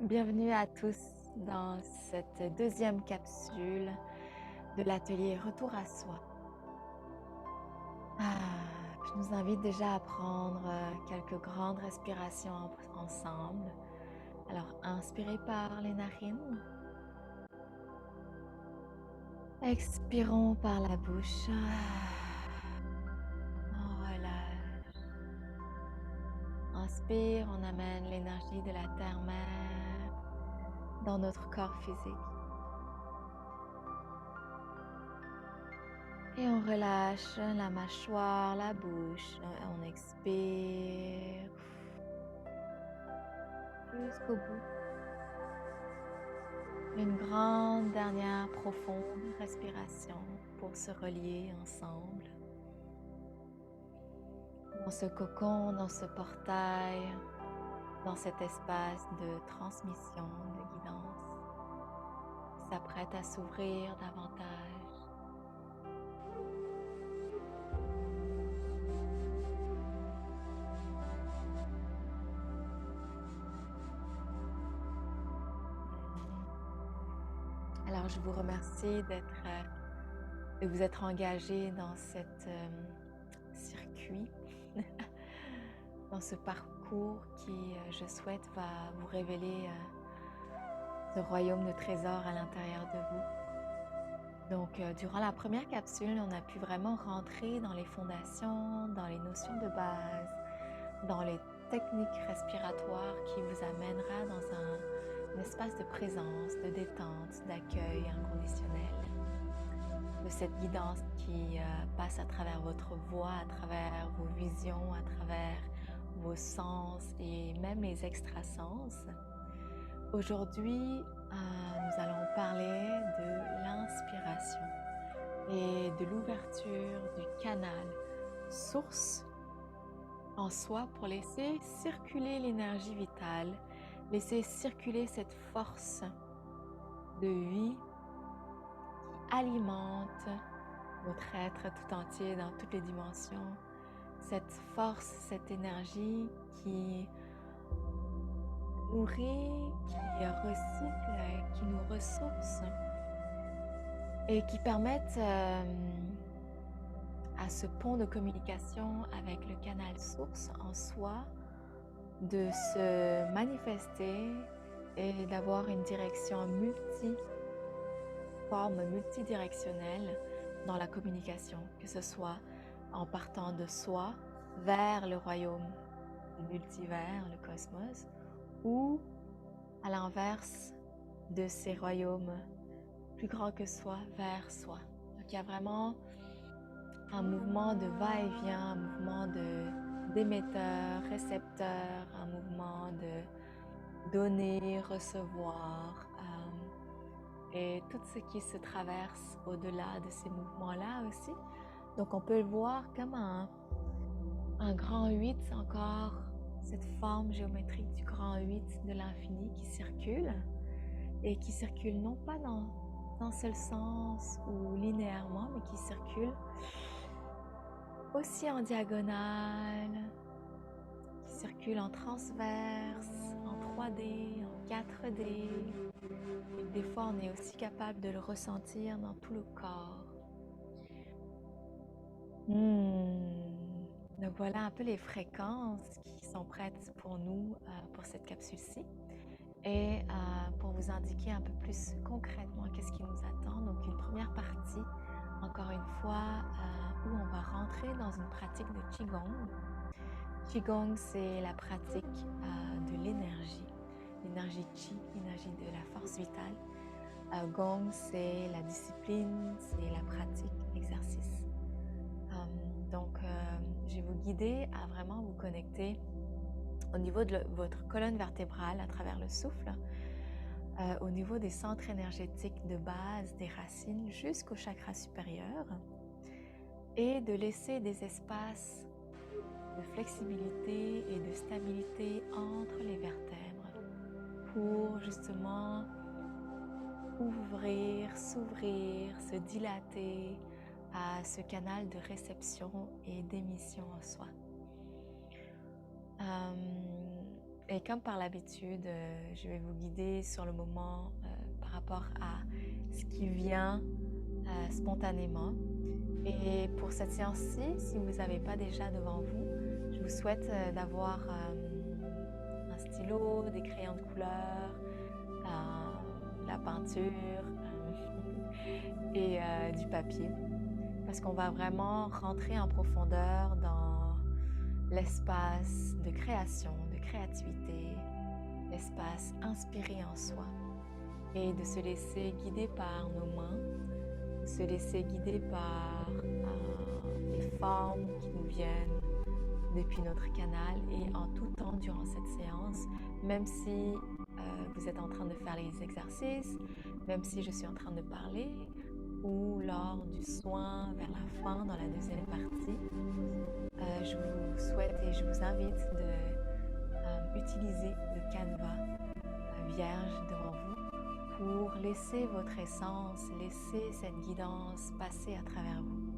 Bienvenue à tous dans cette deuxième capsule de l'atelier Retour à soi. Je nous invite déjà à prendre quelques grandes respirations ensemble. Alors, inspirez par les narines, expirons par la bouche. On relâche. Inspire, on amène l'énergie de la terre-mère dans notre corps physique. Et on relâche la mâchoire, la bouche. On expire jusqu'au bout. Une grande dernière profonde respiration pour se relier ensemble. Dans ce cocon, dans ce portail, dans cet espace de transmission, de guidance, qui s'apprête à s'ouvrir davantage. Alors, je vous remercie de vous être engagé dans cet circuit, dans ce parcours qui, je souhaite, va vous révéler ce royaume de trésors à l'intérieur de vous. Donc, durant la première capsule, on a pu vraiment rentrer dans les fondations, dans les notions de base, dans les techniques respiratoires qui vous amènera dans un espace de présence, de détente, d'accueil inconditionnel. De cette guidance qui passe à travers votre voix, à travers vos visions, à travers vos sens et même les extrasens. Aujourd'hui, nous allons parler de l'inspiration et de l'ouverture du canal source en soi pour laisser circuler l'énergie vitale, laisser circuler cette force de vie qui alimente votre être tout entier dans toutes les dimensions. Cette force, cette énergie qui nourrit, qui recycle, qui nous ressource et qui permettent à ce pont de communication avec le canal source en soi de se manifester et d'avoir une direction multidirectionnelle dans la communication, que ce soit en partant de soi vers le royaume du multivers, le cosmos, ou à l'inverse de ces royaumes plus grands que soi vers soi. Donc il y a vraiment un mouvement de va-et-vient, un mouvement d'émetteur, récepteur, un mouvement de donner, recevoir, et tout ce qui se traverse au-delà de ces mouvements-là aussi. Donc on peut le voir comme un grand 8, encore cette forme géométrique du grand 8 de l'infini qui circule et qui circule non pas dans un seul sens ou linéairement, mais qui circule aussi en diagonale, qui circule en transverse, en 3D, en 4D. Et des fois, on est aussi capable de le ressentir dans tout le corps. Donc voilà un peu les fréquences qui sont prêtes pour nous pour cette capsule-ci. Et pour vous indiquer un peu plus concrètement qu'est-ce qui nous attend. Donc une première partie, encore une fois, où on va rentrer dans une pratique de Qigong. Qigong, c'est la pratique de l'énergie Qi, l'énergie de la force vitale. Gong, c'est la discipline, c'est la pratique, l'exercice. Donc, je vais vous guider à vraiment vous connecter au niveau de votre colonne vertébrale à travers le souffle, au niveau des centres énergétiques de base, des racines, jusqu'au chakra supérieur, et de laisser des espaces de flexibilité et de stabilité entre les vertèbres pour justement ouvrir, s'ouvrir, se dilater à ce canal de réception et d'émission en soi. Et Et comme par l'habitude, je vais vous guider sur le moment par rapport à ce qui vient spontanément. Et pour cette séance-ci, si vous n'avez pas déjà devant vous, je vous souhaite d'avoir un stylo, des crayons de couleur, la peinture et du papier. Parce qu'on va vraiment rentrer en profondeur dans l'espace de création, de créativité, l'espace inspiré en soi et de se laisser guider par nos mains, de se laisser guider par les formes qui nous viennent depuis notre canal et en tout temps durant cette séance, même si vous êtes en train de faire les exercices, même si je suis en train de parler ou lors du soin vers la fin dans la deuxième partie. Je vous souhaite et je vous invite de utiliser le canevas vierge devant vous pour laisser votre essence, laisser cette guidance passer à travers vous.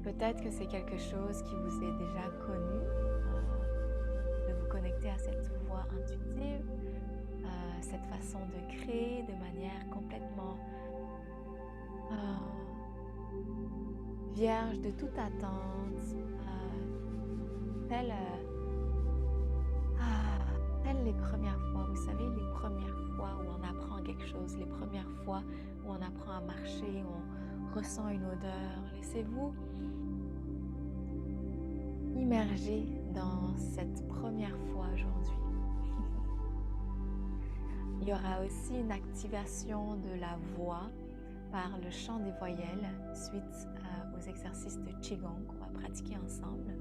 Peut-être que c'est quelque chose qui vous est déjà connu, de vous connecter à cette voix intuitive, cette façon de créer de manière complètement vierge de toute attente, telle les premières fois. Vous savez, les premières fois où on apprend quelque chose, les premières fois où on apprend à marcher, où on ressent une odeur. Laissez-vous immerger dans cette première fois aujourd'hui. Il y aura aussi une activation de la voix par le chant des voyelles suite aux exercices de Qigong qu'on va pratiquer ensemble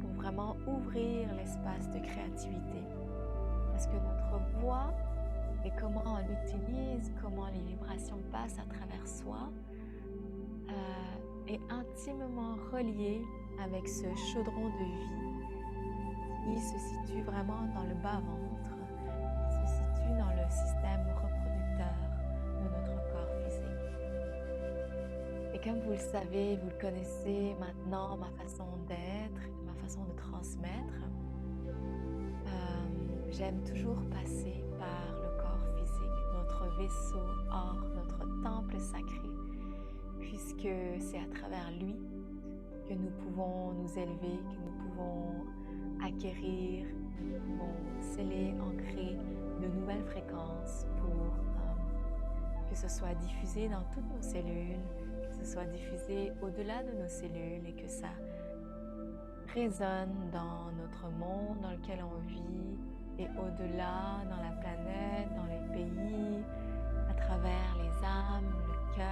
pour vraiment ouvrir l'espace de créativité. Parce que notre voix et comment on l'utilise, comment les vibrations passent à travers soi est intimement relié avec ce chaudron de vie qui se situe vraiment dans le bas-ventre, qui se situe dans le système reproducteur de notre corps physique. Et comme vous le savez, vous le connaissez maintenant, ma façon d'être, ma façon de transmettre, j'aime toujours passer par le corps physique, notre vaisseau or, notre temple sacré, puisque c'est à travers lui que nous pouvons nous élever, que nous pouvons acquérir, nous pouvons sceller, ancrer de nouvelles fréquences pour que ce soit diffusé dans toutes nos cellules, que ce soit diffusé au-delà de nos cellules et que ça résonne dans notre monde dans lequel on vit et au-delà, dans la planète, dans les pays, à travers les âmes, le cœur.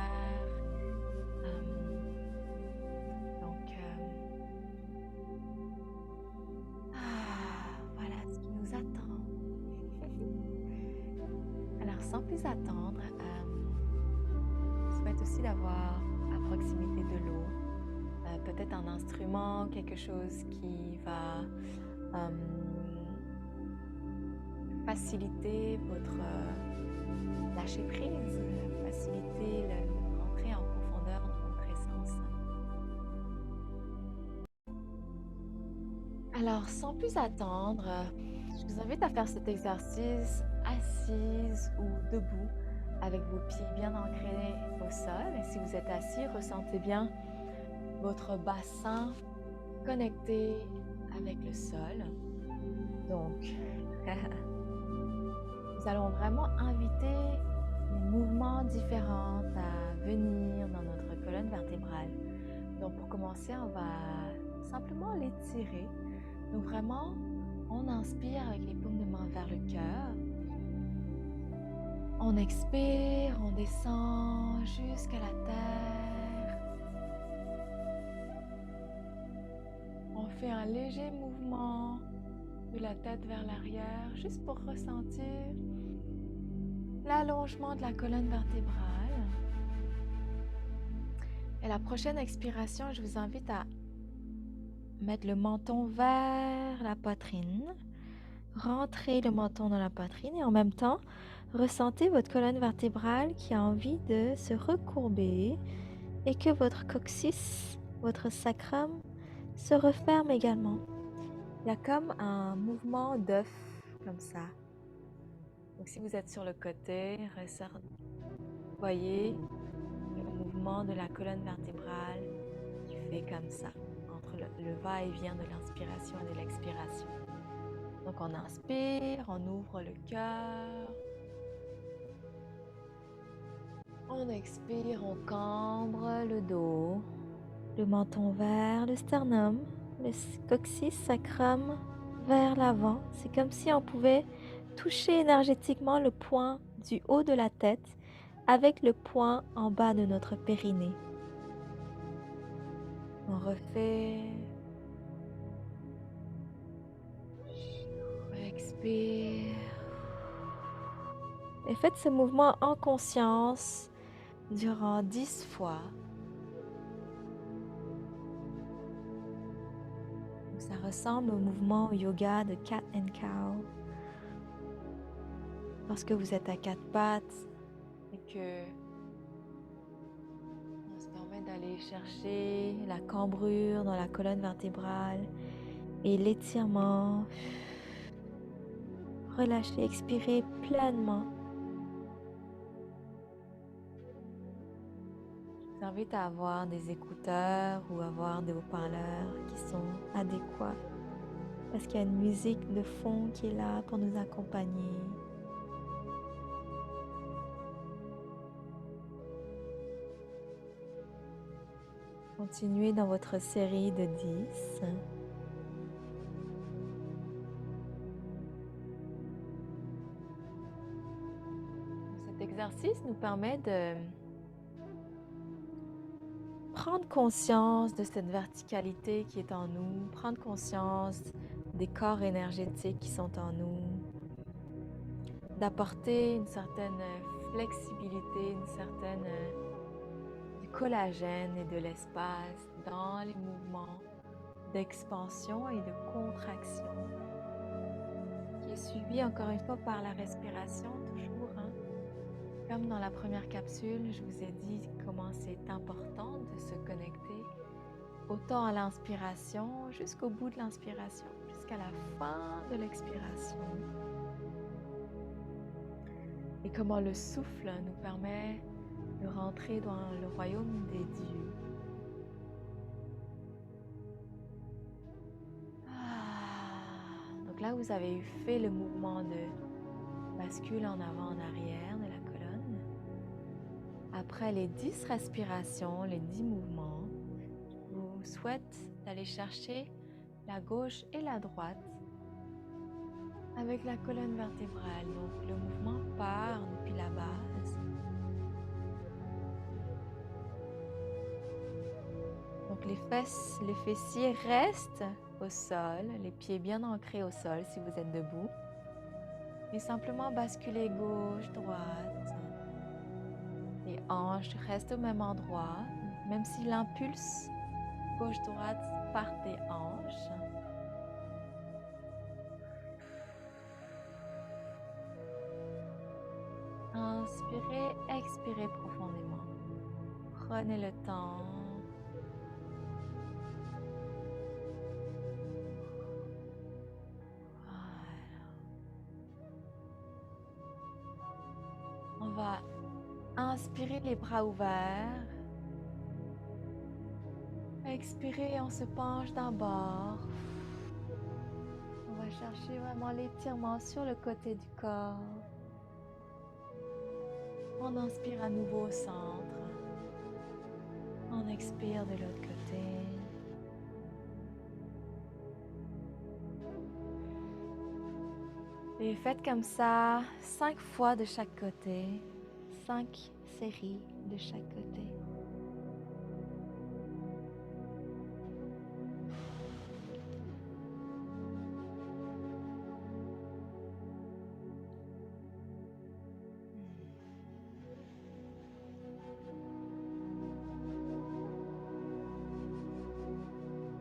Voilà ce qui nous attend. Alors, sans plus attendre, je souhaite aussi d'avoir à proximité de l'eau, peut-être un instrument, quelque chose qui va faciliter votre lâcher prise, faciliter l'entrée en profondeur dans votre essence. Alors, sans plus attendre, je vous invite à faire cet exercice assise ou debout avec vos pieds bien ancrés au sol. Et si vous êtes assis, ressentez bien votre bassin connecté avec le sol. Donc, nous allons vraiment inviter des mouvements différents à venir dans notre colonne vertébrale. Donc, pour commencer, on va simplement l'étirer. Donc, vraiment, on inspire avec les paumes de main vers le cœur. On expire, on descend jusqu'à la terre. On fait un léger mouvement de la tête vers l'arrière, juste pour ressentir l'allongement de la colonne vertébrale. Et la prochaine expiration, je vous invite à mettre le menton vers la poitrine, rentrer le menton dans la poitrine et en même temps, ressentez votre colonne vertébrale qui a envie de se recourber et que votre coccyx, votre sacrum, se referme également. Il y a comme un mouvement d'œuf, comme ça. Donc si vous êtes sur le côté, voyez le mouvement de la colonne vertébrale qui fait comme ça, entre le va-et-vient de l'inspiration et de l'expiration. Donc on inspire, on ouvre le cœur. On expire, on cambre le dos, le menton vers le sternum, le coccyx sacrum vers l'avant. C'est comme si on pouvait toucher énergétiquement le point du haut de la tête avec le point en bas de notre périnée. On refait. Expire. Et faites ce mouvement en conscience durant 10 fois. Ça ressemble au mouvement yoga de Cat and Cow. Lorsque vous êtes à quatre pattes et que on se permet d'aller chercher la cambrure dans la colonne vertébrale et l'étirement. Relâchez, expirez pleinement. Je vous invite à avoir des écouteurs ou avoir des haut-parleurs qui sont adéquats parce qu'il y a une musique de fond qui est là pour nous accompagner. Continuez dans votre série de 10. Cet exercice nous permet de prendre conscience de cette verticalité qui est en nous, prendre conscience des corps énergétiques qui sont en nous, d'apporter une certaine flexibilité, une certaine du collagène et de l'espace dans les mouvements d'expansion et de contraction, qui est suivi encore une fois par la respiration toujours. Comme dans la première capsule, je vous ai dit comment c'est important de se connecter autant à l'inspiration jusqu'au bout de l'inspiration, jusqu'à la fin de l'expiration. Et comment le souffle nous permet de rentrer dans le royaume des dieux. Donc là, vous avez fait le mouvement de bascule en avant, en arrière de la colonne. Après les 10 respirations, les 10 mouvements, je vous souhaite d'aller chercher la gauche et la droite avec la colonne vertébrale. Donc le mouvement part depuis la base. Donc les fesses, les fessiers restent au sol, les pieds bien ancrés au sol si vous êtes debout. Et simplement basculer gauche, droite. Les hanches restent au même endroit, même si l'impulse gauche-droite part des hanches. Inspirez, expirez profondément. Prenez le temps. Voilà. On va inspirer les bras ouverts. Expirez, on se penche d'un bord. On va chercher vraiment l'étirement sur le côté du corps. On inspire à nouveau au centre. On expire de l'autre côté. Et faites comme ça 5 fois de chaque côté. 5 séries de chaque côté.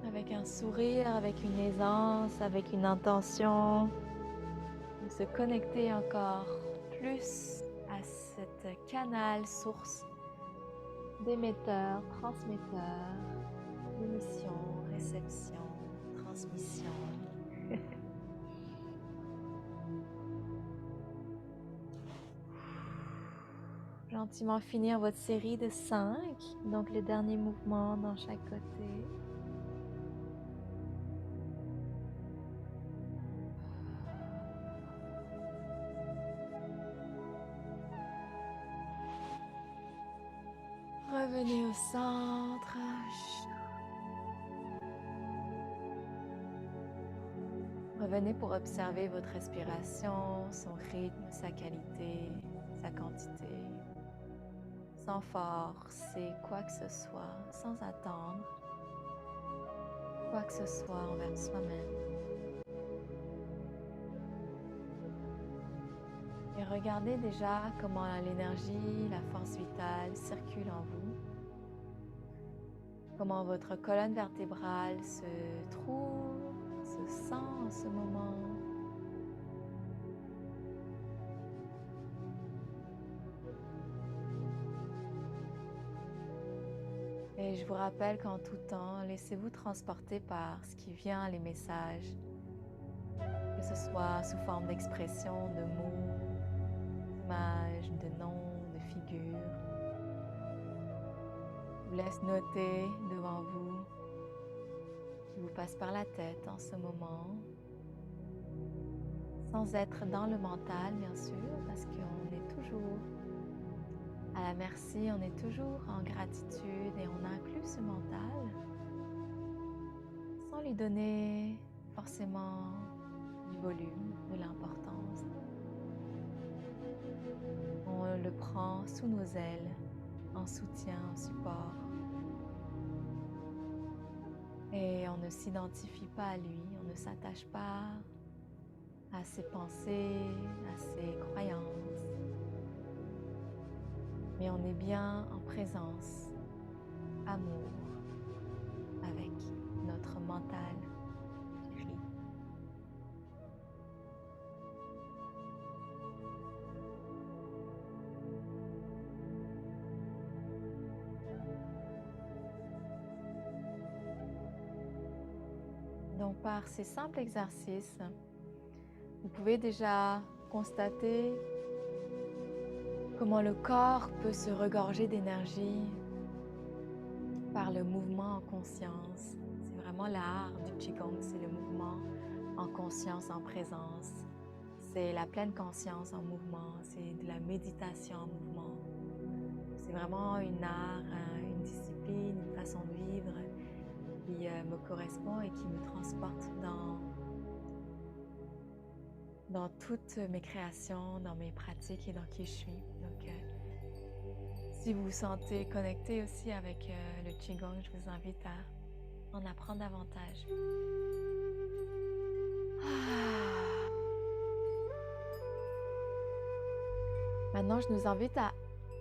Avec un sourire, avec une aisance, avec une intention de se connecter encore plus à cette canal source d'émetteur, transmetteur, émission, réception, transmission. Gentiment finir votre série de 5, donc le dernier mouvement dans chaque côté. Revenez au centre. Revenez pour observer votre respiration, son rythme, sa qualité, sa quantité, sans forcer quoi que ce soit, sans attendre quoi que ce soit envers soi-même. Et regardez déjà comment l'énergie, la force vitale circule en vous, comment votre colonne vertébrale se trouve, se sent en ce moment. Et je vous rappelle qu'en tout temps, laissez-vous transporter par ce qui vient, les messages, que ce soit sous forme d'expression, de mots, d'images, de noms, de figures. Je vous laisse noter devant vous qui vous passe par la tête en ce moment, sans être dans le mental bien sûr, parce qu'on est toujours à la merci, on est toujours en gratitude et on inclut ce mental sans lui donner forcément du volume, de l'importance. On le prend sous nos ailes, en soutien, en support. Et on ne s'identifie pas à lui, on ne s'attache pas à ses pensées, à ses croyances. Mais on est bien en présence, amour, avec notre mental chéri. Donc par ces simples exercices, vous pouvez déjà constater comment le corps peut se regorger d'énergie par le mouvement en conscience. C'est vraiment l'art du Qigong, c'est le mouvement en conscience, en présence. C'est la pleine conscience en mouvement, c'est de la méditation en mouvement. C'est vraiment une art, une discipline, une façon de vivre qui me correspond et qui me transporte dans toutes mes créations, dans mes pratiques et dans qui je suis. Donc, si vous vous sentez connecté aussi avec le Qigong, je vous invite à en apprendre davantage. Ah. Maintenant, je nous invite à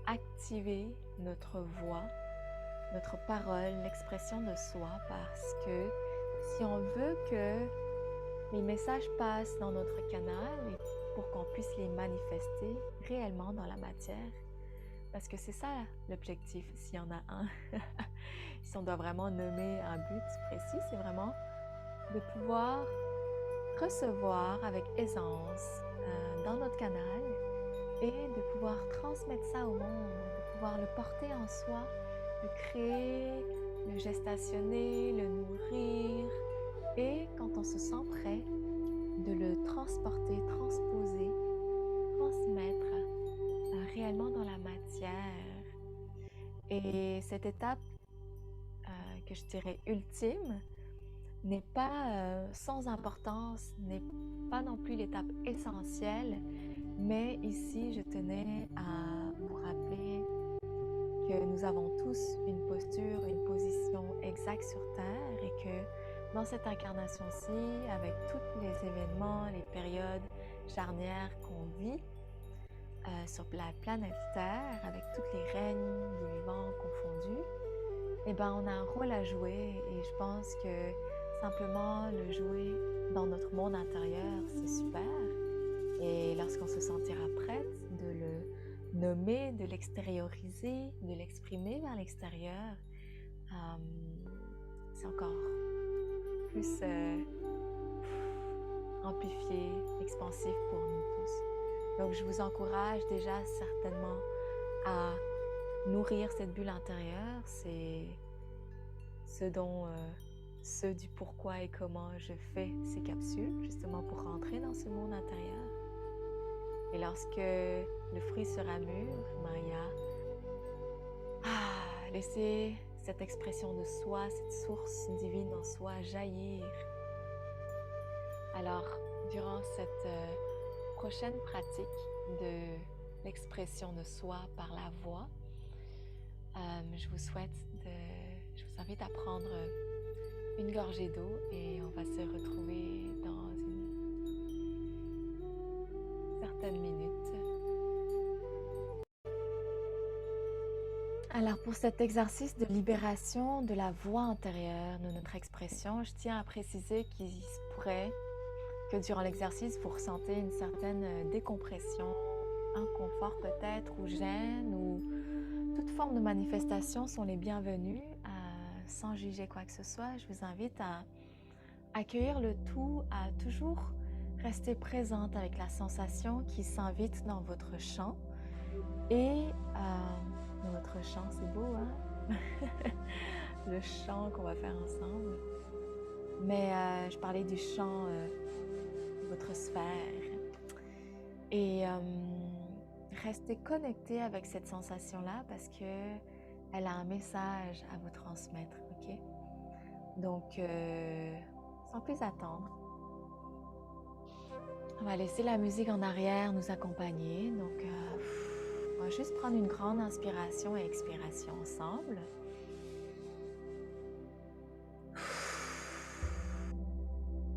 activer notre voix, notre parole, l'expression de soi, parce que si on veut que les messages passent dans notre canal et pour qu'on puisse les manifester réellement dans la matière, parce que c'est ça l'objectif, s'il y en a un. Si on doit vraiment nommer un but précis, c'est vraiment de pouvoir recevoir avec aisance dans notre canal et de pouvoir transmettre ça au monde, de pouvoir le porter en soi, le créer, le gestationner, le nourrir et quand on se sent prêt, de le transporter, transposer, transmettre réellement dans la matière. Et cette étape que je dirais ultime n'est pas sans importance, n'est pas non plus l'étape essentielle, mais ici je tenais à vous rappeler que nous avons tous une posture, une position exacte sur Terre et que dans cette incarnation-ci, avec tous les événements, les périodes charnières qu'on vit sur la planète Terre, avec toutes les règnes des vivants confondus, eh ben, on a un rôle à jouer et je pense que simplement le jouer dans notre monde intérieur, c'est super. Et lorsqu'on se sentira prête de le nommer, de l'extérioriser, de l'exprimer vers l'extérieur, c'est encore plus amplifié, expansif pour nous tous. Donc, je vous encourage déjà certainement à nourrir cette bulle intérieure. C'est ce dont, ce du pourquoi et comment je fais ces capsules, justement pour rentrer dans ce monde intérieur. Et lorsque le fruit sera mûr, Maria, laissez cette expression de soi, cette source divine en soi jaillir. Alors, durant cette prochaine pratique de l'expression de soi par la voix, je vous invite à prendre une gorgée d'eau et on va se retrouver dans une certaine minute. Alors pour cet exercice de libération de la voix intérieure, de notre expression, je tiens à préciser qu'il se pourrait que durant l'exercice, vous ressentez une certaine décompression, inconfort peut-être, ou gêne, ou toute forme de manifestation sont les bienvenues. Sans juger quoi que ce soit, je vous invite à accueillir le tout, à toujours rester présente avec la sensation qui s'invite dans votre chant. Et dans votre chant, c'est beau, hein? Le chant qu'on va faire ensemble. Mais je parlais du chant de votre sphère. Et restez connecté avec cette sensation-là parce que elle a un message à vous transmettre, ok? Donc, sans plus attendre, on va laisser la musique en arrière nous accompagner. Donc, on va juste prendre une grande inspiration et expiration ensemble.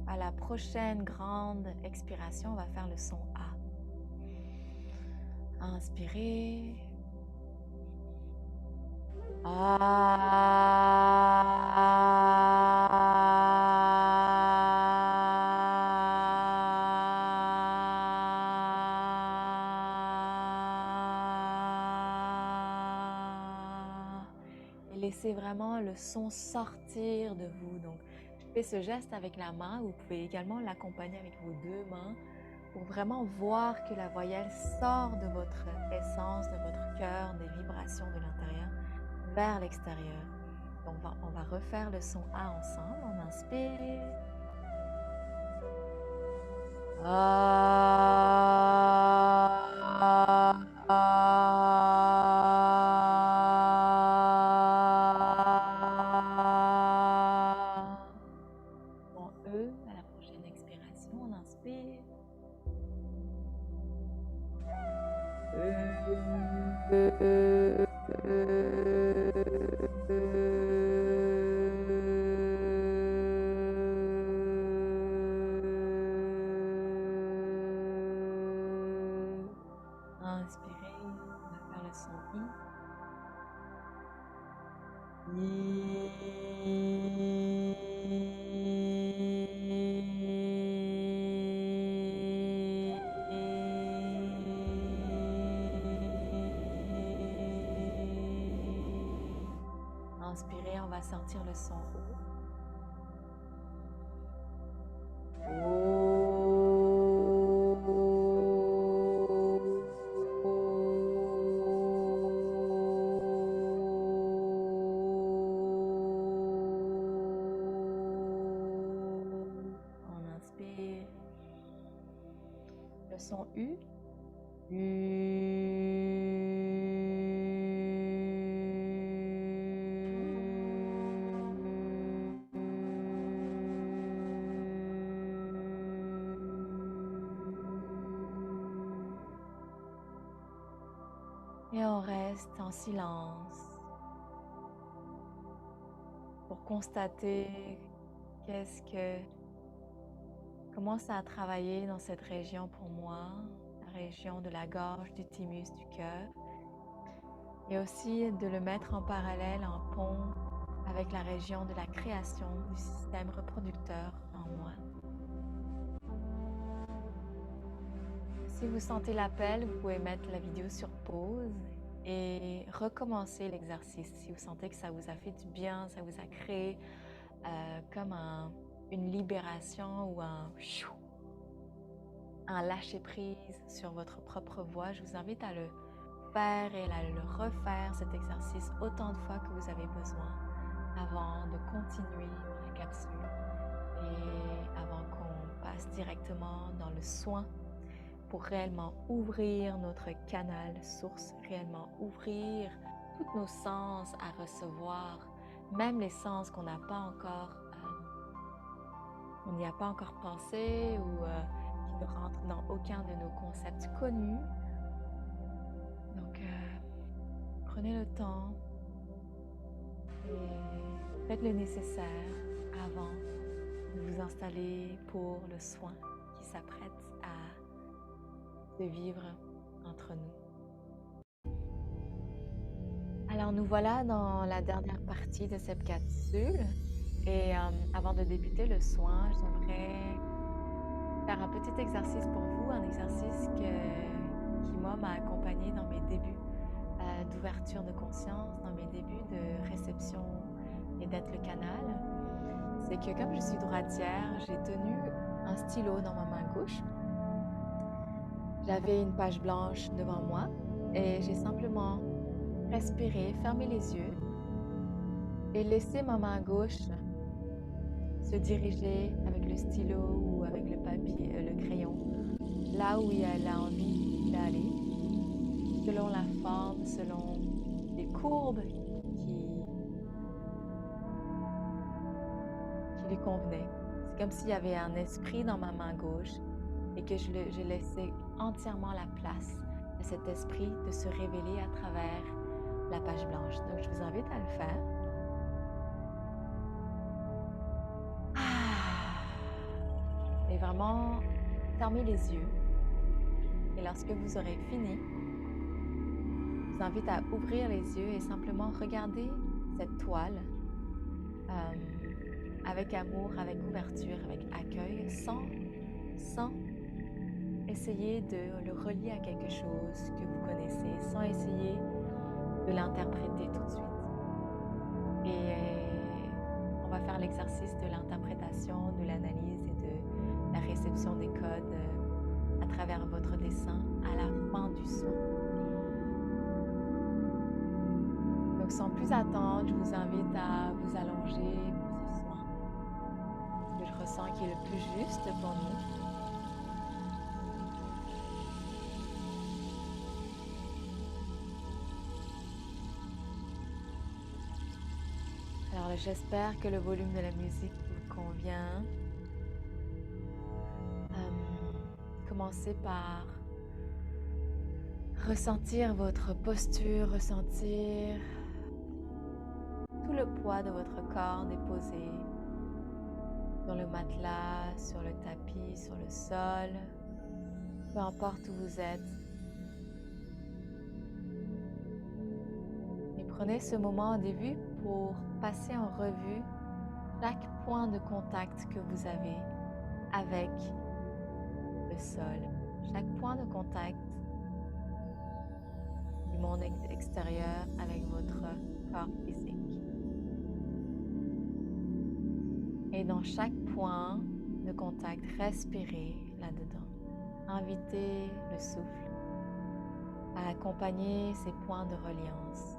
À la prochaine grande expiration, on va faire le son A. Inspirez. Et laissez vraiment le son sortir de vous. Donc, je fais ce geste avec la main. Vous pouvez également l'accompagner avec vos deux mains pour vraiment voir que la voyelle sort de votre essence, de votre cœur, des vibrations de l'intérieur vers l'extérieur. Donc, on va refaire le son A ensemble. On inspire. En E, à la prochaine expiration, on inspire. Inspirez, on va faire le son I. Inspirez, on va sortir le son O. On inspire. Le son U. Et on reste en silence pour constater qu'est-ce que commence à travailler dans cette région pour moi, la région de la gorge, du thymus, du cœur, et aussi de le mettre en parallèle, en pont avec la région de la création du système reproducteur en moi. Si vous sentez l'appel, vous pouvez mettre la vidéo sur pause et recommencer l'exercice. Si vous sentez que ça vous a fait du bien, ça vous a créé comme une libération ou un lâcher-prise sur votre propre voix, je vous invite à le faire et à le refaire, cet exercice, autant de fois que vous avez besoin avant de continuer dans la capsule et avant qu'on passe directement dans le soin pour réellement ouvrir notre canal source, réellement ouvrir tous nos sens à recevoir, même les sens qu'on n'a pas encore, on n'y a pas encore pensé ou qui ne rentrent dans aucun de nos concepts connus. Donc, prenez le temps et faites le nécessaire avant de vous installer pour le soin qui s'apprête à se vivre entre nous. Alors nous voilà dans la dernière partie de cette capsule et avant de débuter le soin, j'aimerais faire un petit exercice pour vous, un exercice qui moi m'a accompagné dans mes débuts d'ouverture de conscience, dans mes débuts de réception et d'être le canal. C'est que comme je suis droitière, j'ai tenu un stylo dans ma main gauche. J'avais une page blanche devant moi et j'ai simplement respiré, fermé les yeux et laissé ma main gauche se diriger avec le stylo ou avec le papier, le crayon, là où elle a envie d'aller, selon la forme, selon les courbes qui lui convenaient. C'est comme s'il y avait un esprit dans ma main gauche et que je laissais entièrement la place à cet esprit de se révéler à travers la page blanche. Donc, je vous invite à le faire. Et vraiment, fermez les yeux. Et lorsque vous aurez fini, je vous invite à ouvrir les yeux et simplement regarder cette toile avec amour, avec ouverture, avec accueil, sans essayer de le relier à quelque chose que vous connaissez, sans essayer de l'interpréter tout de suite. Et on va faire l'exercice de l'interprétation, de l'analyse et de la réception des codes à travers votre dessin à la fin du soin. Donc sans plus attendre, je vous invite à vous allonger pour ce soin, ce que je ressens qui est le plus juste pour nous. Alors j'espère que le volume de la musique vous convient. Commencez par ressentir votre posture, ressentir tout le poids de votre corps déposé sur le matelas, sur le tapis, sur le sol, peu importe où vous êtes. Et prenez ce moment au début pour passer en revue chaque point de contact que vous avez avec le sol, chaque point de contact du monde extérieur avec votre corps physique. Et dans chaque point de contact, respirez là-dedans. Invitez le souffle à accompagner ces points de reliance.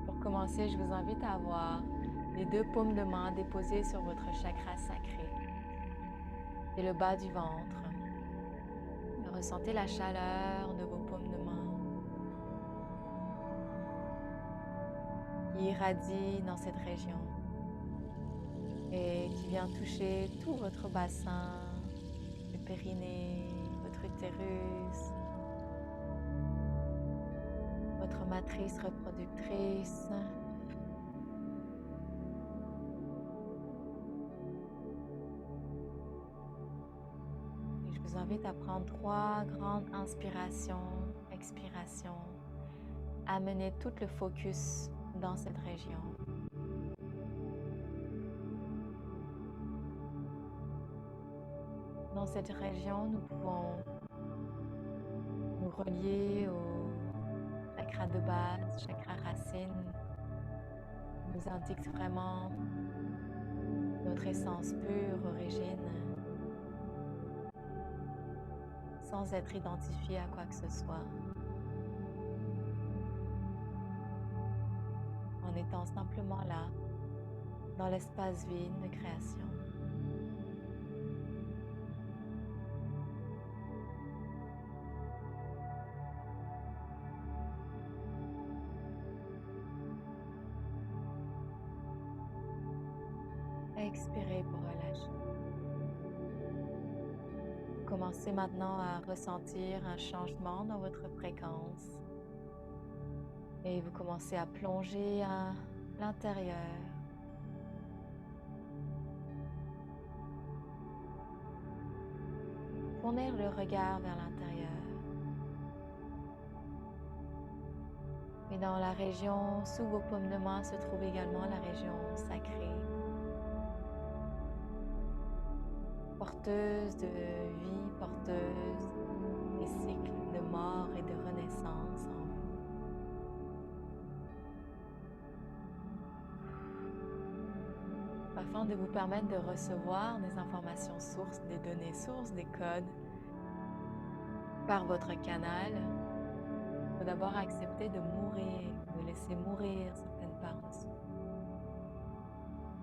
Pour commencer, je vous invite à avoir les deux paumes de main déposées sur votre chakra sacré et le bas du ventre. Ressentez la chaleur de vos paumes de main qui irradie dans cette région et qui vient toucher tout votre bassin, le périnée, votre utérus, votre matrice reproductrice. Et je vous invite à prendre 3 grandes inspirations, expirations, amener tout le focus dans cette région. Dans cette région, nous pouvons nous relier au chakra de base, chakra racine, qui nous indique vraiment notre essence pure, origine, sans être identifié à quoi que ce soit, en étant simplement là, dans l'espace vide de création. Expirez pour relâcher. Commencez maintenant à ressentir un changement dans votre fréquence et vous commencez à plonger à l'intérieur. Tournez le regard vers l'intérieur. Et dans la région, sous vos paumes de main, se trouve également la région sacrée, porteuse de vie, porteuse des cycles de mort et de renaissance en vous. Afin de vous permettre de recevoir des informations sources, des données sources, des codes par votre canal, il faut d'abord accepter de mourir, de laisser mourir certaines parts de soi.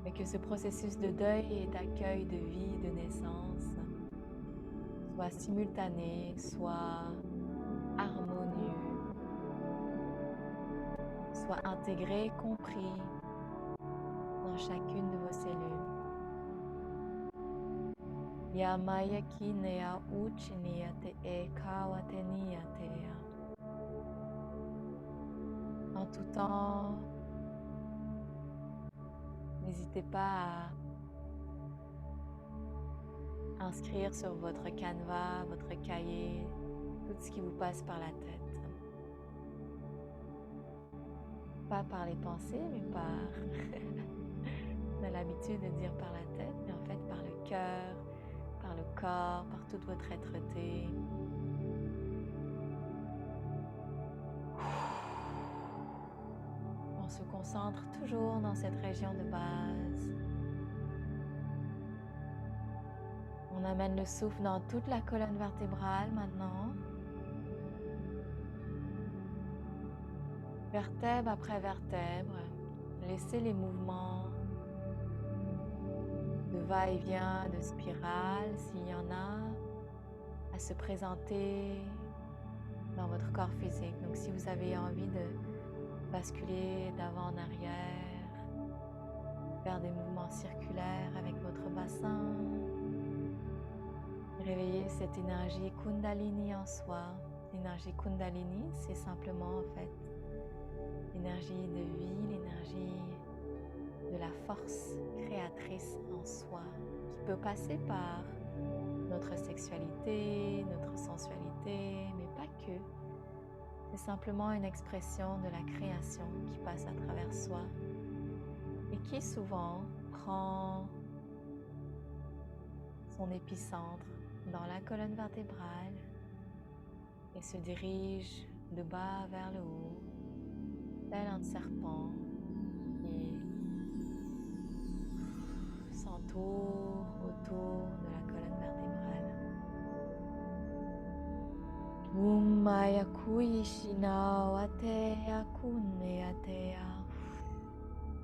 Et que ce processus de deuil et d'accueil de vie, de naissance, soit simultané, soit harmonieux, soit intégré, compris dans chacune de vos cellules. Yamaya kinea uchinia te e kawatenia tea. En tout temps, n'hésitez pas à inscrire sur votre canevas, votre cahier, tout ce qui vous passe par la tête. Pas par les pensées, mais par... On a l'habitude de dire par la tête, mais en fait par le cœur, par le corps, par toute votre êtreté. On se concentre toujours dans cette région de base. On amène le souffle dans toute la colonne vertébrale maintenant. Vertèbre après vertèbre, laissez les mouvements de va-et-vient, de spirale, s'il y en a, à se présenter dans votre corps physique. Donc si vous avez envie de basculer d'avant en arrière, faire des mouvements circulaires avec votre bassin, réveiller cette énergie Kundalini en soi. L'énergie Kundalini, c'est simplement en fait l'énergie de vie, l'énergie de la force créatrice en soi, qui peut passer par notre sexualité, notre sensualité, mais pas que. C'est simplement une expression de la création qui passe à travers soi et qui souvent prend son épicentre dans la colonne vertébrale et se dirige de bas vers le haut, tel un serpent qui s'entoure autour de la colonne vertébrale. Ummaya kuishina watea kuneatea.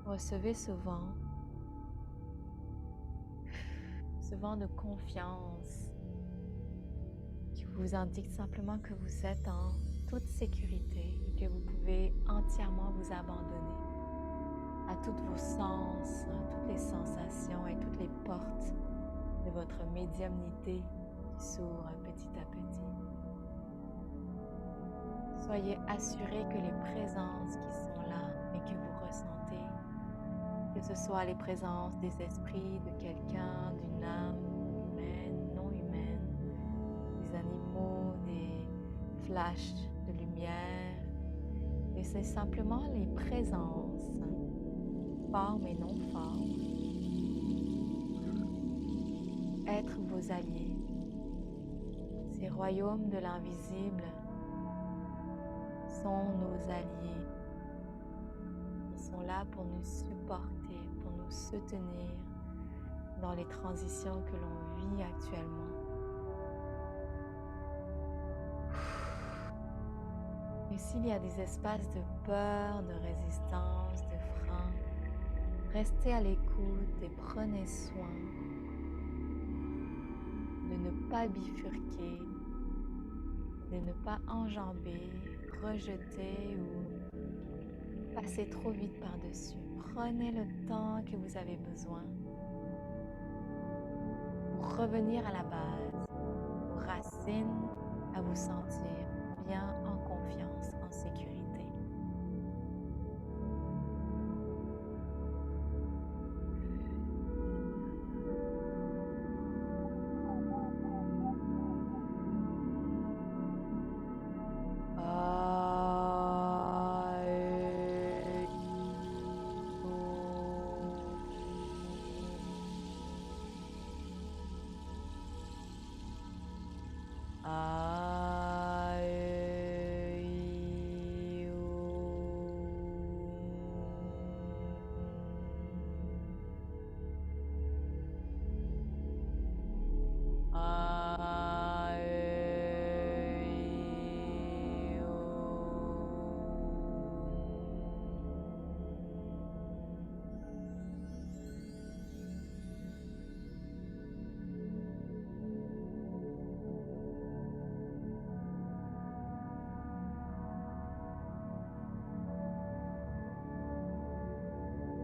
Recevez ce vent de confiance qui vous indique simplement que vous êtes en toute sécurité et que vous pouvez entièrement vous abandonner à tous vos sens, à toutes les sensations et toutes les portes de votre médiumnité qui s'ouvrent petit à petit. Soyez assurés que les présences qui sont là et que vous ressentez, que ce soit les présences des esprits de quelqu'un, d'une âme humaine, non humaine, des animaux, des flashs de lumière, et c'est simplement les présences, formes et non formes, être vos alliés. Ces royaumes de l'invisible sont nos alliés. Ils sont là pour nous supporter, pour nous soutenir dans les transitions que l'on vit actuellement. Et s'il y a des espaces de peur, de résistance, de frein, restez à l'écoute et prenez soin de ne pas bifurquer, de ne pas enjamber, rejeter ou passer trop vite par-dessus. Prenez le temps que vous avez besoin pour revenir à la base, aux racines, à vous sentir bien, en confiance, en sécurité.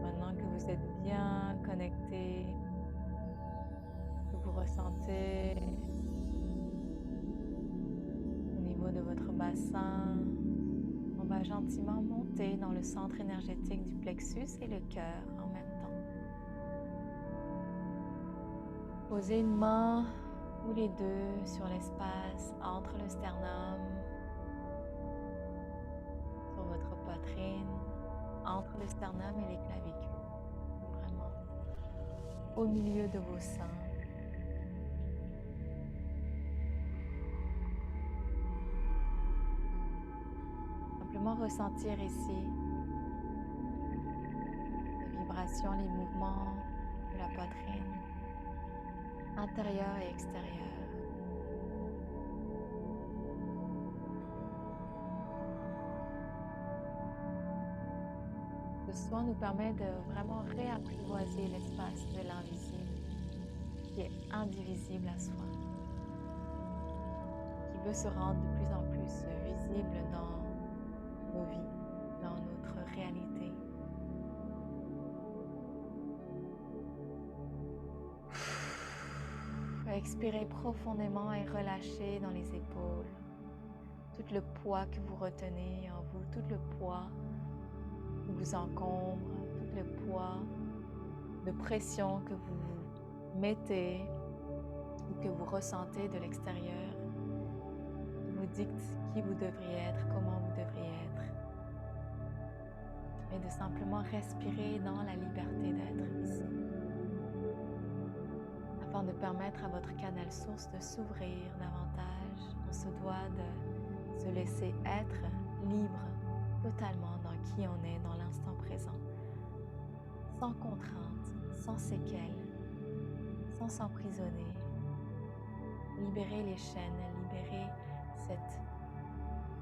Maintenant que vous êtes bien connecté, que vous ressentez au niveau de votre bassin, on va gentiment monter dans le centre énergétique du plexus et le cœur en même temps. Posez une main ou les deux sur l'espace entre le sternum, sur votre poitrine, entre le sternum et les clavicules, vraiment au milieu de vos seins. Simplement ressentir ici les vibrations, les mouvements de la poitrine, intérieure et extérieure. Ce soin nous permet de vraiment réapprivoiser l'espace de l'invisible qui est indivisible à soi, qui veut se rendre de plus en plus visible dans nos vies, dans notre réalité. Expirez profondément et relâchez dans les épaules tout le poids que vous retenez en vous, tout le poids qui vous encombre, tout le poids de pression que vous mettez ou que vous ressentez de l'extérieur, qui vous dicte qui vous devriez être, comment vous devriez être. Et de simplement respirer dans la liberté d'être ici, afin de permettre à votre canal source de s'ouvrir davantage. On se doit de se laisser être libre totalement dans qui on est dans l'instant présent, sans contrainte, sans séquelles, sans s'emprisonner. Libérer les chaînes, libérer cette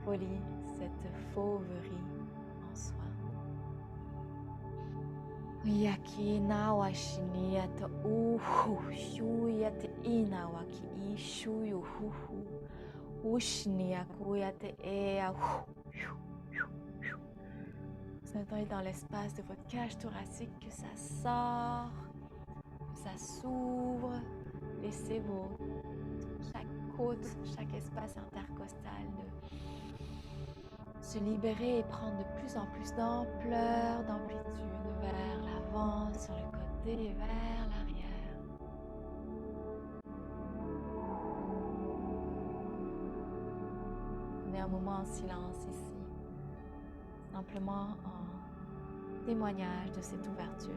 folie, cette fauverie en soi. Yaki na washini ata uhu shu yate ina waki ishu yuhu ushni aku yate ea. Sentez dans l'espace de votre cage thoracique que ça sort, que ça s'ouvre. Laissez chaque côte, chaque espace intercostal de se libérer et prendre de plus en plus d'ampleur, d'amplitude vers l'avant, sur le côté, vers l'arrière. On est un moment en silence ici, simplement en témoignage de cette ouverture.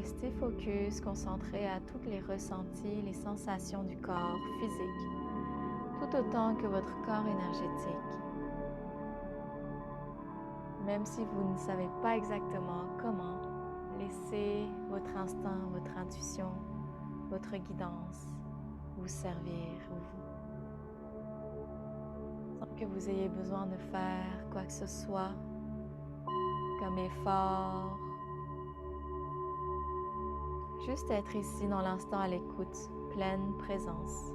rester focus, concentré à tous les ressentis, les sensations du corps physique, tout autant que votre corps énergétique. Même si vous ne savez pas exactement comment, laissez votre instinct, votre intuition, votre guidance vous servir, sans que vous ayez besoin de faire quoi que ce soit comme effort. Juste être ici dans l'instant à l'écoute, pleine présence.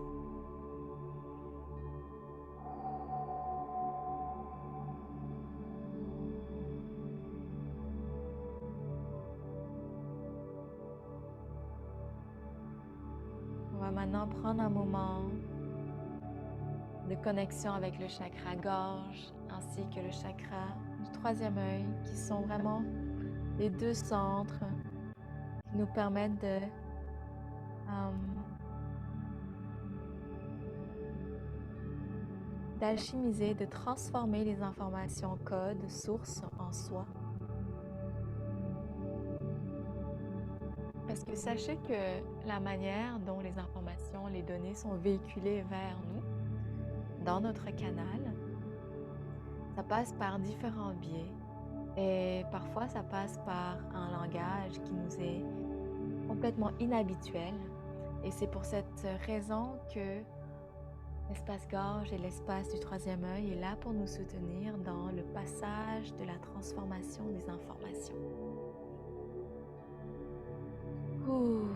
On va maintenant prendre un moment de connexion avec le chakra gorge ainsi que le chakra du troisième œil, qui sont vraiment les deux centres qui nous permettent d'alchimiser, de transformer les informations codes, sources en soi. Parce que sachez que la manière dont les informations, les données sont véhiculées vers nous, dans notre canal, ça passe par différents biais et parfois ça passe par un langage qui nous est complètement inhabituel. Et c'est pour cette raison que l'espace gorge et l'espace du troisième œil est là pour nous soutenir dans le passage de la transformation des informations. Ouh.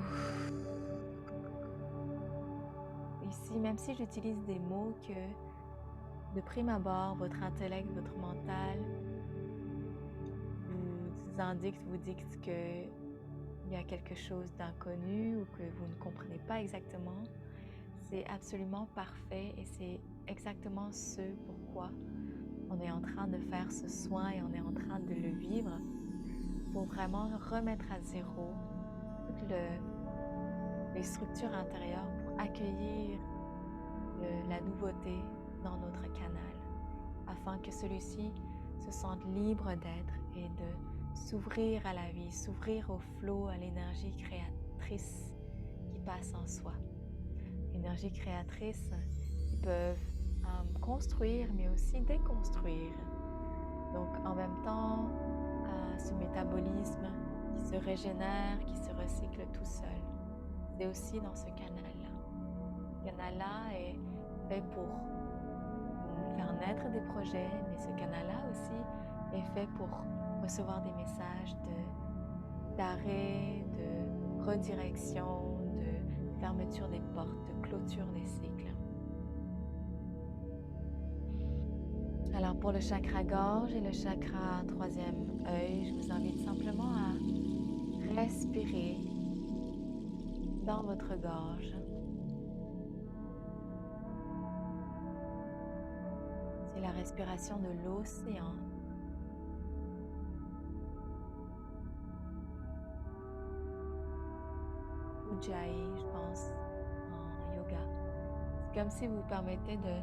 Ici, même si j'utilise des mots que, de prime abord, votre intellect, votre mental vous indique, vous dicte qu'il y a quelque chose d'inconnu ou que vous ne comprenez pas exactement, c'est absolument parfait et c'est exactement ce pourquoi on est en train de faire ce soin et on est en train de le vivre pour vraiment remettre à zéro toutes les structures intérieures pour accueillir la nouveauté dans notre canal, afin que celui-ci se sente libre d'être et de s'ouvrir à la vie, s'ouvrir au flot, à l'énergie créatrice qui passe en soi. Énergie créatrice qui peuvent construire mais aussi déconstruire. Donc en même temps, ce métabolisme qui se régénère, qui se recycle tout seul. C'est aussi dans ce canal-là. Ce canal-là est fait pour faire naître des projets, mais ce canal-là aussi est fait pour recevoir des messages d'arrêt, de redirection, de fermeture des portes, de clôture des cycles. Alors pour le chakra gorge et le chakra troisième œil, je vous invite simplement à respirer dans votre gorge. C'est la respiration de l'océan. Ujjayi, je pense, en yoga. C'est comme si vous permettez de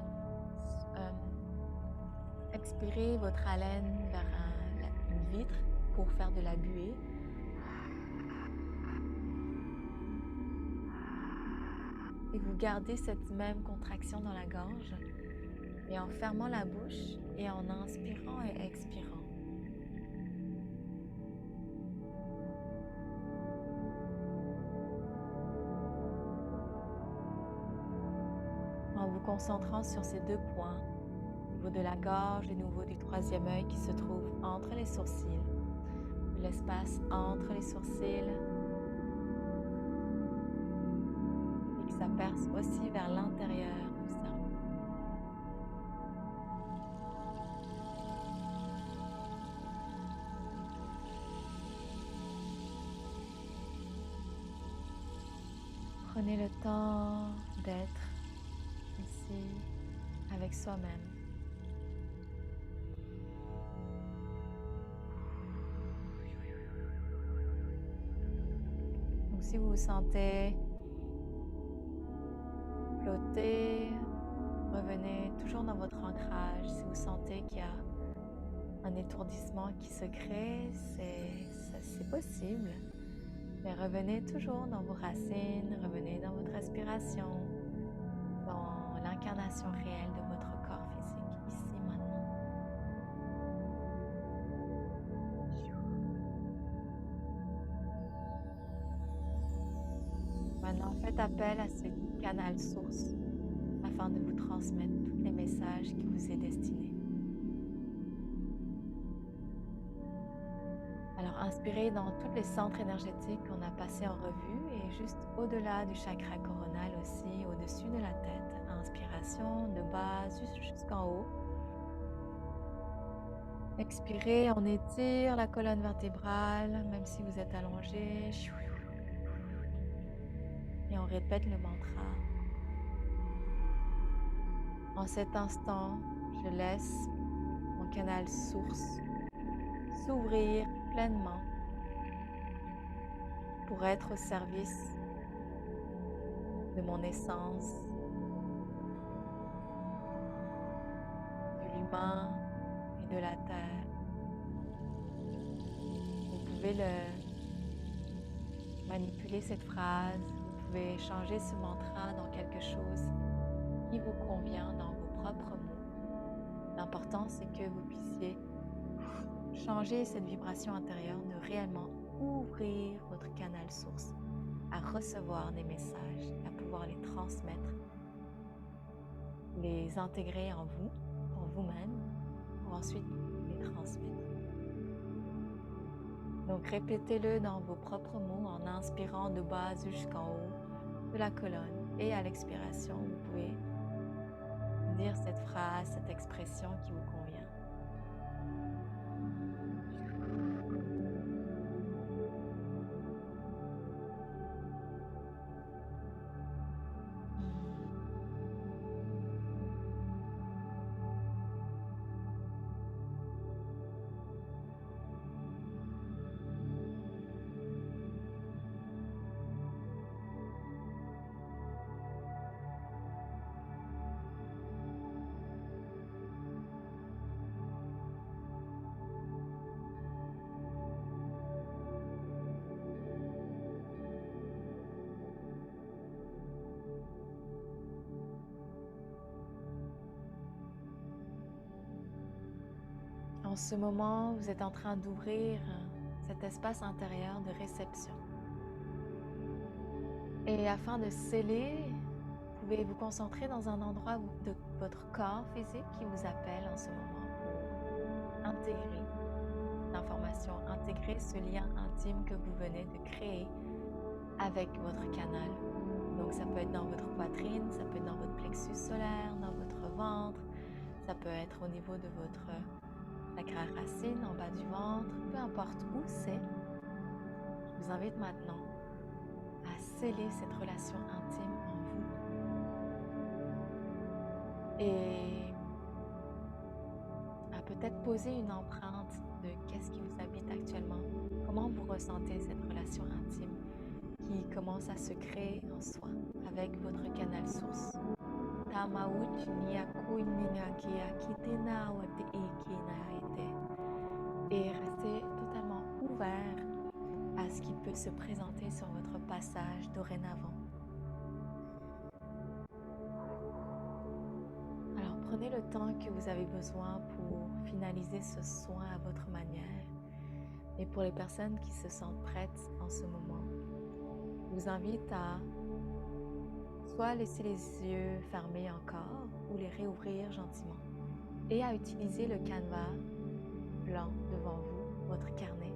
expirer votre haleine vers une vitre pour faire de la buée. Et vous gardez cette même contraction dans la gorge, et en fermant la bouche et en inspirant et expirant. En vous concentrant sur ces deux points, au niveau de la gorge et au niveau du troisième œil qui se trouve entre les sourcils, l'espace entre les sourcils, et que ça perce aussi vers l'intérieur du cerveau. Prenez le temps d'être ici avec soi-même. Donc si vous vous sentez flotter, revenez toujours dans votre ancrage. Si vous sentez qu'il y a un étourdissement qui se crée, c'est possible. Mais revenez toujours dans vos racines, revenez dans votre respiration, dans l'incarnation réelle de votre corps physique, ici maintenant. Maintenant, faites appel à ce canal source afin de vous transmettre tous les messages qui vous est destiné. Alors, inspirez dans tous les centres énergétiques qu'on a passés en revue et juste au-delà du chakra coronal aussi, au-dessus de la tête. Inspiration de base jusqu'en haut. Expirez, on étire la colonne vertébrale, même si vous êtes allongé. Et on répète le mantra. En cet instant, je laisse mon canal source s'ouvrir pleinement pour être au service de mon essence, de l'humain et de la terre. Vous pouvez manipuler cette phrase, vous pouvez changer ce mantra dans quelque chose qui vous convient dans vos propres mots. L'important, c'est que vous puissiez changer cette vibration intérieure, de réellement ouvrir votre canal source à recevoir des messages, à pouvoir les transmettre, les intégrer en vous, pour vous-même, pour ensuite les transmettre. Donc répétez-le dans vos propres mots en inspirant de bas jusqu'en haut de la colonne et à l'expiration, vous pouvez dire cette phrase, cette expression qui vous convient. En ce moment, vous êtes en train d'ouvrir cet espace intérieur de réception. Et afin de sceller, vous pouvez vous concentrer dans un endroit de votre corps physique qui vous appelle en ce moment pour intégrer l'information, intégrer ce lien intime que vous venez de créer avec votre canal. Donc ça peut être dans votre poitrine, ça peut être dans votre plexus solaire, dans votre ventre, ça peut être au niveau de votre chakra racine, en bas du ventre, peu importe où c'est. Je vous invite maintenant à sceller cette relation intime en vous et à peut-être poser une empreinte de qu'est-ce qui vous habite actuellement, comment vous ressentez cette relation intime qui commence à se créer en soi avec votre canal source. Et restez totalement ouvert à ce qui peut se présenter sur votre passage dorénavant. Alors prenez le temps que vous avez besoin pour finaliser ce soin à votre manière. Et pour les personnes qui se sentent prêtes en ce moment, je vous invite à soit laisser les yeux fermés encore ou les réouvrir gentiment et à utiliser le canevas blanc devant vous, votre carnet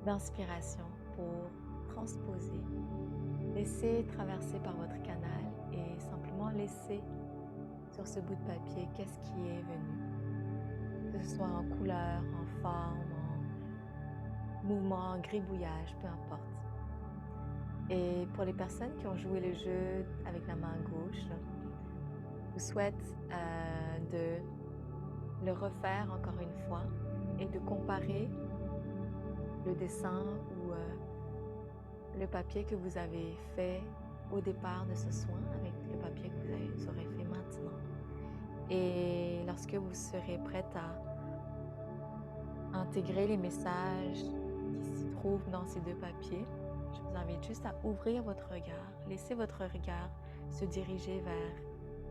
d'inspiration pour transposer, laisser traverser par votre canal et simplement laisser sur ce bout de papier qu'est-ce qui est venu, que ce soit en couleur, en forme, en mouvement, en gribouillage, peu importe. Et pour les personnes qui ont joué le jeu avec la main gauche, je vous souhaite de le refaire encore une fois et de comparer le dessin ou le papier que vous avez fait au départ de ce soin avec le papier que vous aurez fait maintenant. Et lorsque vous serez prête à intégrer les messages qui s'y trouve dans ces deux papiers. Je vous invite juste à ouvrir votre regard, laissez votre regard se diriger vers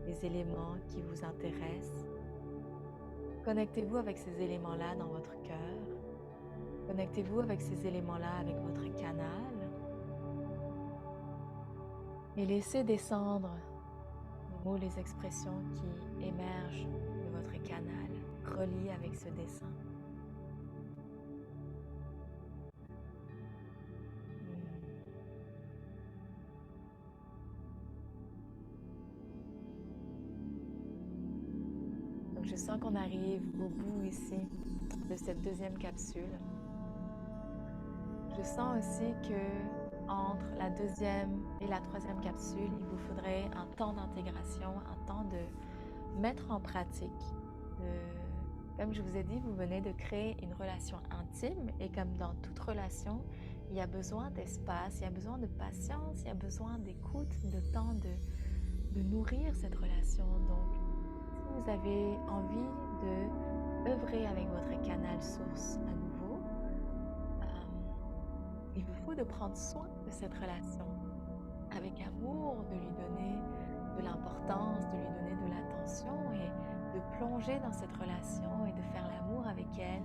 les éléments qui vous intéressent. Connectez-vous avec ces éléments-là dans votre cœur. Connectez-vous avec ces éléments-là avec votre canal et laissez descendre les mots, les expressions qui émergent de votre canal, reliés avec ce dessin. Donc je sens qu'on arrive au bout ici de cette deuxième capsule. Je sens aussi que entre la deuxième et la troisième capsule, il vous faudrait un temps d'intégration, un temps de mettre en pratique. Comme je vous ai dit, vous venez de créer une relation intime et comme dans toute relation, il y a besoin d'espace, il y a besoin de patience, il y a besoin d'écoute, de temps de nourrir cette relation. Donc, si vous avez envie de œuvrer avec votre canal source à nouveau, il vous faut de prendre soin de cette relation avec amour, de lui donner de l'importance, de lui donner de l'attention et de plonger dans cette relation et de faire l'amour avec elle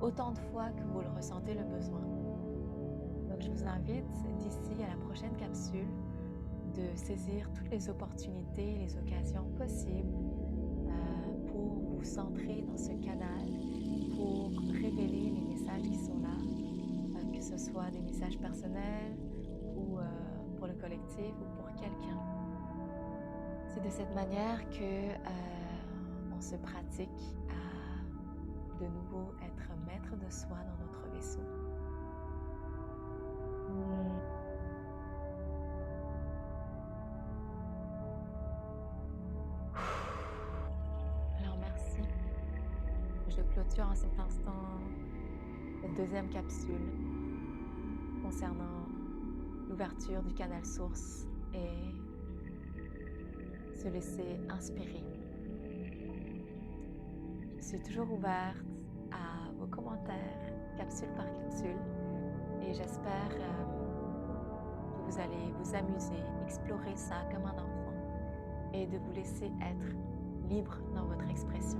autant de fois que vous le ressentez le besoin. Donc je vous invite d'ici à la prochaine capsule de saisir toutes les opportunités, les occasions possibles pour vous centrer dans ce canal, pour révéler les messages qui sont là, que ce soit des messages personnels ou pour le collectif ou pour quelqu'un. C'est de cette manière que on se pratique à de nouveau être maître de soi dans notre vaisseau. Alors merci. Je clôture en cet instant cette deuxième capsule concernant l'ouverture du canal source et se laisser inspirer. Je suis toujours ouverte à vos commentaires, capsule par capsule, et j'espère que vous allez vous amuser, explorer ça comme un enfant et de vous laisser être libre dans votre expression.